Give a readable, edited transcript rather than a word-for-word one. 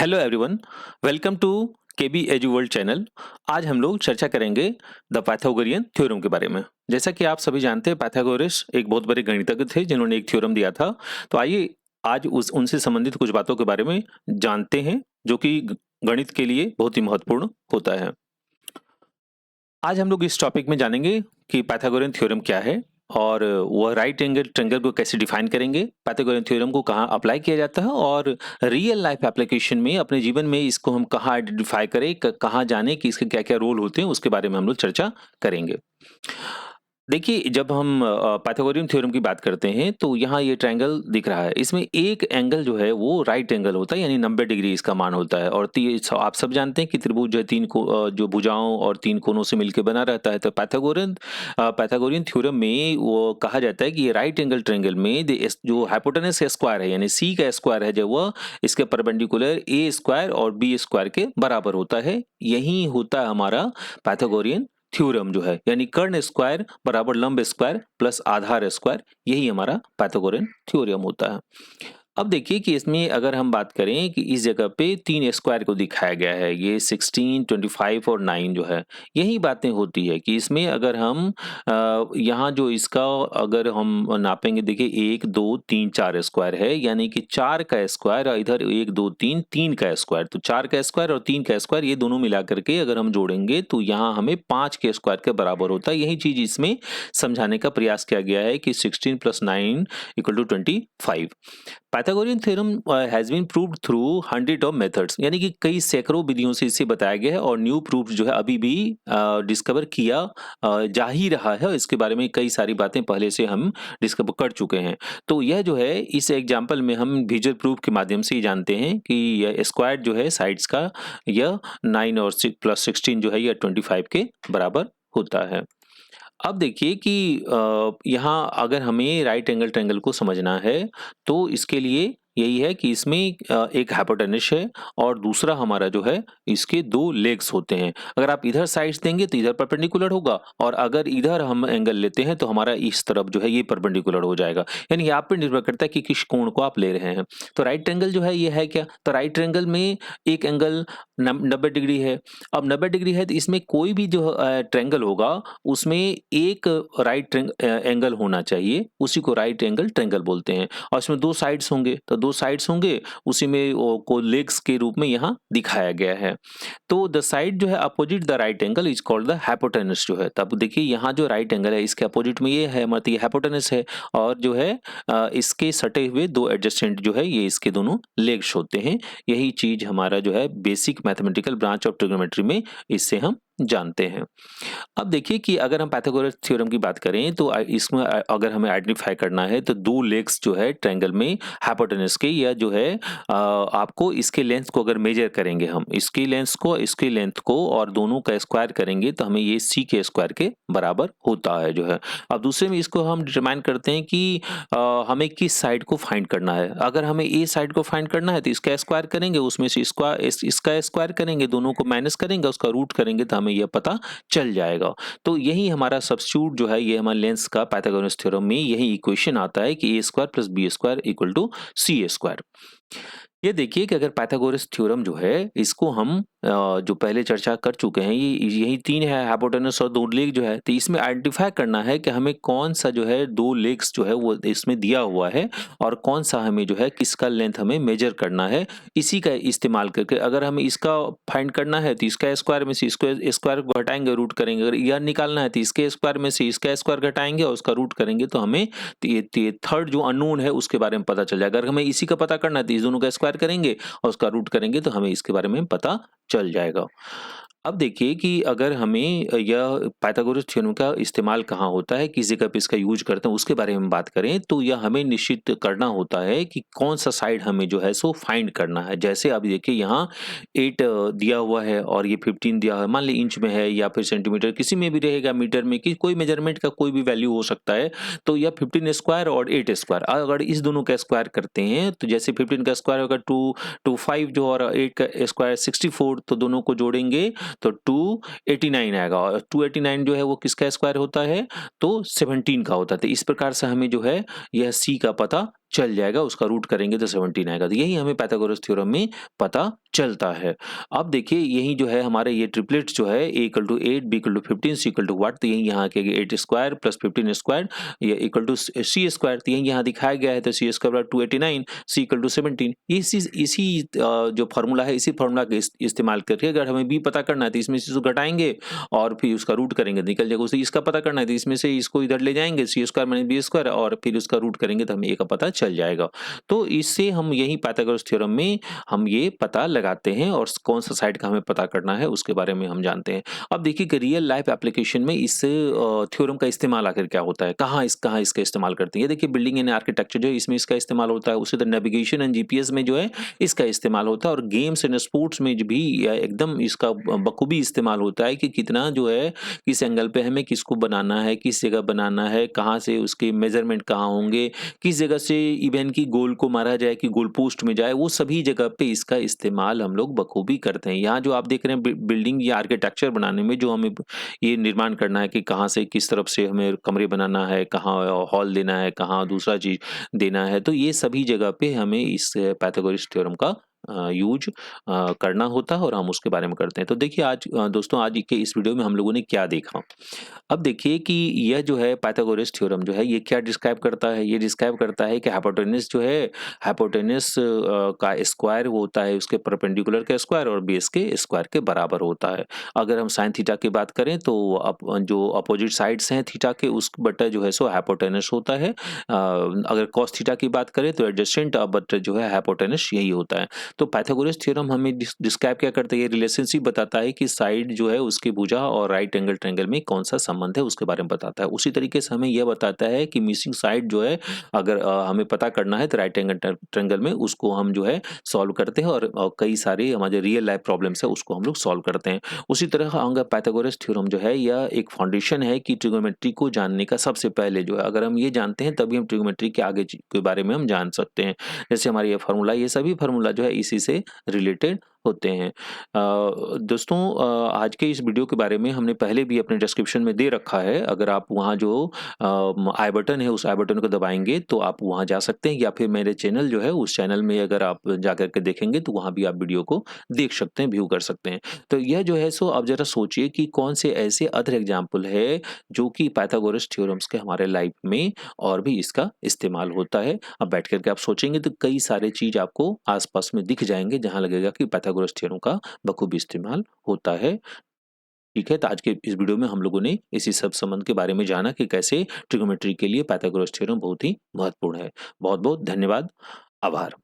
Hello everyone, welcome to KB Edu World channel. आज हम लोग चर्चा करेंगे द पाइथागोरियन थ्योरम के बारे में। जैसा कि आप सभी जानते हैं, पाइथागोरस एक बहुत बड़े गणितज्ञ थे जिन्होंने एक थ्योरम दिया था। तो आइए आज उस उनसे संबंधित कुछ बातों के बारे में जानते हैं जो कि गणित के लिए बहुत ही महत्वपूर्ण होता है। आज हम लोग इस टॉपिक में जानेंगे कि पाइथागोरियन थ्योरम क्या है और वह राइट एंगल ट्रायंगल को कैसे डिफाइन करेंगे, पाइथागोरियन थ्योरम को कहाँ अप्लाई किया जाता है और रियल लाइफ एप्लीकेशन में अपने जीवन में इसको हम कहाँ आइडेंटिफाई करें, कहाँ जाने कि इसके क्या क्या रोल होते हैं, उसके बारे में हम लोग चर्चा करेंगे। देखिए, जब हम पाइथागोरियन थ्योरम की बात करते हैं तो यहाँ ये ट्रायंगल दिख रहा है। इसमें एक एंगल जो है वो राइट एंगल होता है, यानी 90 डिग्री इसका मान होता है। और आप सब जानते हैं कि त्रिभुज जो है जो भुजाओं और तीन कोनों से मिलकर बना रहता है। तो पाइथागोरियन थ्योरम में वो कहा जाता है कि ये राइट एंगल ट्रायंगल में जो हाइपोटेनस स्क्वायर है, यानी सी का स्क्वायर है, जो वह इसके परपेंडिकुलर ए स्क्वायर और बी स्क्वायर के बराबर होता है। यही होता है हमारा पाइथागोरियन थ्योरम जो है, यानी कर्ण स्क्वायर बराबर लंब स्क्वायर प्लस आधार स्क्वायर, यही हमारा पाइथागोरियन थ्योरम होता है। अब देखिए कि इसमें अगर हम बात करें कि इस जगह पे तीन स्क्वायर को दिखाया गया है, ये 16, 25 और 9 जो है, यही बातें होती है कि इसमें अगर हम यहाँ जो इसका अगर हम नापेंगे, देखिए 1 2 3 4 स्क्वायर है, यानी कि 4 का स्क्वायर और इधर 1 2 3 3 का स्क्वायर, तो 4 का स्क्वायर और 3 का स्क्वायर ये दोनों मिलाकर के अगर हम जोड़ेंगे तो यहाँ हमें 5 के स्क्वायर के बराबर होता है। यही चीज इसमें समझाने का प्रयास किया गया है कि 16 + 9 = 25। Pythagorean theorem has been proved through hundred of methods, यानी कि कई सैकड़ों विधियों से इसे बताया गया है और न्यू प्रूफ जो है अभी भी डिस्कवर किया जा ही रहा है। इसके बारे में कई सारी बातें पहले से हम डिस्कवर कर चुके हैं। तो यह जो है, इस एग्जाम्पल में हम विजुअल प्रूफ के माध्यम से ही जानते हैं कि यह स्क्वायर जो है साइड्स का, यह 9 और 6 + 16 जो है यह 25 के बराबर होता है। अब देखिए कि यहाँ अगर हमें राइट एंगल ट्रायंगल को समझना है तो इसके लिए यही है कि इसमें एक हाइपोटेनस है और दूसरा हमारा जो है इसके दो लेग्स होते हैं। अगर आप इधर साइड्स देंगे तो इधर परपेंडिकुलर होगा और अगर इधर हम एंगल लेते हैं तो हमारा इस तरफ जो है ये परपेंडिकुलर हो जाएगा। यानी आप पे निर्भर करता है कि किस कोण को आप ले रहे हैं। तो राइट ट्रायंगल जो है ये है क्या, तो राइट ट्रायंगल में एक एंगल 90 डिग्री है। अब 90 डिग्री है तो इसमें कोई भी जो ट्रायंगल होगा उसमें एक राइट एंगल होना चाहिए, उसी को राइट एंगल ट्रायंगल बोलते हैं। और इसमें दो साइड्स होंगे, तो दो साइड्स होंगे, उसी में को लेग्स के रूप में यहाँ दिखाया गया है। तो द साइड जो है opposite the right angle is called the hypotenuse जो है। तब देखिए यहाँ जो राइट एंगल है इसके अपोजिट में ये है, मतलब ये हाइपोटेनस है और जो है इसके सटे हुए दो एडजेसेंट जो है ये इसके दोनों लेग्स होते हैं। यही चीज हमारा जो है basic mathematical branch of trigonometry में इससे हम जानते हैं। अब देखिए कि अगर हम पाइथागोरस थ्योरम की बात करें तो इसमें अगर हमें आइडेंटिफाई करना है तो दो लेग्स जो है ट्रायंगल में हाइपोटेनस के, या जो है आपको इसके लेंथ को अगर मेजर करेंगे हम, इसकी लेंथ को और दोनों का स्क्वायर करेंगे तो हमें ये सी के स्क्वायर के बराबर होता है जो है। अब दूसरे में इसको हम डिटरमाइन करते हैं कि हमें किस साइड को फाइंड करना है। अगर हमें ए साइड को फाइंड करना है तो इसका स्क्वायर करेंगे, उसमें से इसका स्क्वायर करेंगे, दोनों को माइनस करेंगे, उसका रूट करेंगे तो हमें यह पता चल जाएगा। तो यही हमारा सब्स्टिट्यूट जो है, ये हमारे लेंस का पाइथागोरस थ्योरम में यही इक्वेशन आता है कि a² + b² = c²। ये देखिए कि अगर पाइथागोरस थ्योरम जो है इसको हम जो पहले चर्चा कर चुके हैं, ये यही तीन है, हाइपोटेनस और दो लेग जो है, तो इसमें आइडेंटिफाई करना है कि हमें कौन सा जो है दो लेग्स जो है वो इसमें दिया हुआ है और कौन सा हमें जो है किसका लेंथ हमें मेजर करना है। इसी का इस्तेमाल करके अगर हमें इसका फाइंड करना है तो इसका स्क्वायर में से इसको स्क्वायर को घटाएंगे, रूट करेंगे। अगर यह निकालना है तो इसके स्क्वायर में से इसका स्क्वायर घटाएंगे और उसका रूट करेंगे तो हमें ये थर्ड जो अननोन है उसके बारे में पता चल जाएगा। अगर हमें इसी का पता करना है तो इस दोनों का स्क्वायर करेंगे और उसका रूट करेंगे तो हमें इसके बारे में पता चल जाएगा। अब देखिए कि अगर हमें यह पाइथागोरस थ्योरम का इस्तेमाल कहाँ होता है, किस जगह पे इसका यूज करते हैं, उसके बारे में बात करें तो यह हमें निश्चित करना होता है कि कौन सा साइड हमें जो है सो फाइंड करना है। जैसे अब देखिए यहाँ 8 दिया हुआ है और ये 15 दिया है, मान ली इंच में है या फिर सेंटीमीटर, किसी में भी रहेगा, मीटर में, कि कोई मेजरमेंट का कोई भी वैल्यू हो सकता है। तो यह 15 स्क्वायर और 8 स्क्वायर, अगर इस दोनों का स्क्वायर करते हैं तो जैसे 15 का स्क्वायर होगा 225 जो, और 8 का स्क्वायर 64, तो दोनों को जोड़ेंगे तो 289 आएगा और 289 जो है वो किसका स्क्वायर होता है, तो 17 का होता है। तो इस प्रकार से हमें जो है यह सी का पता चल जाएगा, उसका रूट करेंगे तो 17 आएगा। तो यही हमें पाइथागोरस थ्योरम में पता चलता है। अब देखिए यही जो है हमारे ये ट्रिपलेट्स जो है a = 8, b = 15, c = व्हाट, तो यही यहाँ के 8 स्क्वायर प्लस 15 स्क्वायर ये इक्वल टू सी स्क्वायर, तो यही यहाँ दिखाया गया है। तो सी स्क्वायर 289, c = 17। इसी जो फार्मूला है, इसी फार्मूला का इस्तेमाल करके अगर हमें b पता करना है तो इसमें से इसको घटाएंगे और फिर उसका रूट करेंगे, निकल जाएगा। उसे इसका पता करना है तो इसमें से इसको इधर ले जाएंगे, सी स्क्वायर माइनस बी स्क्वायर, और फिर उसका रूट करेंगे तो हमें a का पता चल जाएगा। तो इससे हम यही पाइथागोरस थ्योरम में हम ये पता लगाते हैं और कौन सा साइड का हमें पता करना है उसके बारे में हम जानते हैं। अब देखिए कि रियल लाइफ एप्लीकेशन में इस थ्योरम का इस्तेमाल आखिर क्या होता है, कहाँ इसका इस्तेमाल करते हैं। ये देखिए बिल्डिंग एंड आर्किटेक्चर जो है इसमें इसका इस्तेमाल होता है। उसी तरह नेविगेशन एंड जीपीएस में जो है इसका इस्तेमाल होता है, और गेम्स एंड स्पोर्ट्स में भी एकदम इसका बखूबी इस्तेमाल होता है कि कितना जो है किस एंगल पे हमें किसको बनाना है, किस जगह बनाना है, कहाँ से उसके मेजरमेंट कहाँ होंगे, किस जगह से इवन की गोल को मारा जाए कि गोल पोस्ट में जाए, वो सभी जगह पे इसका इस्तेमाल हम लोग बखूबी करते हैं। यहाँ जो आप देख रहे हैं बिल्डिंग या आर्किटेक्चर बनाने में जो हमें ये निर्माण करना है कि कहाँ से किस तरफ से हमें कमरे बनाना है, कहाँ हॉल देना है, कहाँ दूसरा चीज देना है, तो ये सभी जगह पे हमें इस पाइथागोरस थ्योरम का यूज करना होता है और हम उसके बारे में करते हैं। तो देखिए आज दोस्तों आज के इस वीडियो में हम लोगों ने क्या देखा। अब देखिए कि यह जो है पाइथागोरस थ्योरम जो है ये क्या डिस्क्राइब करता है, ये डिस्क्राइब करता है कि हाइपोटेनस जो है हाइपोटेनस का स्क्वायर वो होता है उसके परपेंडिकुलर के स्क्वायर और बेस के स्क्वायर के बराबर होता है। अगर हम साइन थीटा की बात करें तो जो अपोजिट साइड्स हैं थीटा के उस बटा जो है सो हाइपोटेनस होता है। अगर कॉस थीटा की बात करें तो एडजेसेंट बटा जो है हाइपोटेनस यही होता है। तो पाइथागोरस थ्योरम हमें डिस्क्राइब क्या करता है, ये रिलेशनशिप बताता है कि साइड जो है उसकी भुजा और राइट एंगल ट्रायंगल में कौन सा संबंध है उसके बारे में बताता है। उसी तरीके से हमें यह बताता है कि मिसिंग साइड जो है अगर हमें पता करना है तो राइट एंगल ट्रायंगल में उसको हम जो है सॉल्व करते हैं, और कई सारे हमारे रियल लाइफ प्रॉब्लम्स है उसको हम लोग सॉल्व करते हैं। उसी तरह अगर पाइथागोरस थ्योरम जो है यह एक फाउंडेशन है कि ट्रिगोनोमेट्री को जानने का सबसे पहले जो है अगर हम ये जानते हैं तभी हम ट्रिगोनोमेट्री के आगे के बारे में हम जान सकते हैं। जैसे हमारे ये फार्मूला, ये सभी फार्मूला जो है इसी से रिलेटेड होते हैं। दोस्तों आज के इस वीडियो के बारे में हमने पहले भी अपने डिस्क्रिप्शन में दे रखा है। अगर आप वहाँ जो आई बटन है उस आई बटन को दबाएंगे तो आप वहाँ जा सकते हैं, या फिर मेरे चैनल जो है उस चैनल में अगर आप जा करके देखेंगे तो वहाँ भी आप वीडियो को देख सकते हैं, व्यू कर सकते हैं। तो यह जो है सो अब जरा सोचिए कि कौन से ऐसे अदर एग्जाम्पल है जो कि पाइथागोरस थ्योरम्स के हमारे लाइफ में और भी इसका इस्तेमाल होता है। अब बैठ करके आप सोचेंगे तो कई सारे चीज आपको आसपास में दिख जाएंगे जहां लगेगा कि पाइथागोरस थ्योरम का बखूबी इस्तेमाल होता है। ठीक है, तो आज के इस वीडियो में हम लोगों ने इसी सब संबंध के बारे में जाना कि कैसे ट्रिगोनोमेट्री के लिए पाइथागोरस थ्योरम बहुत ही महत्वपूर्ण है। बहुत बहुत धन्यवाद, आभार।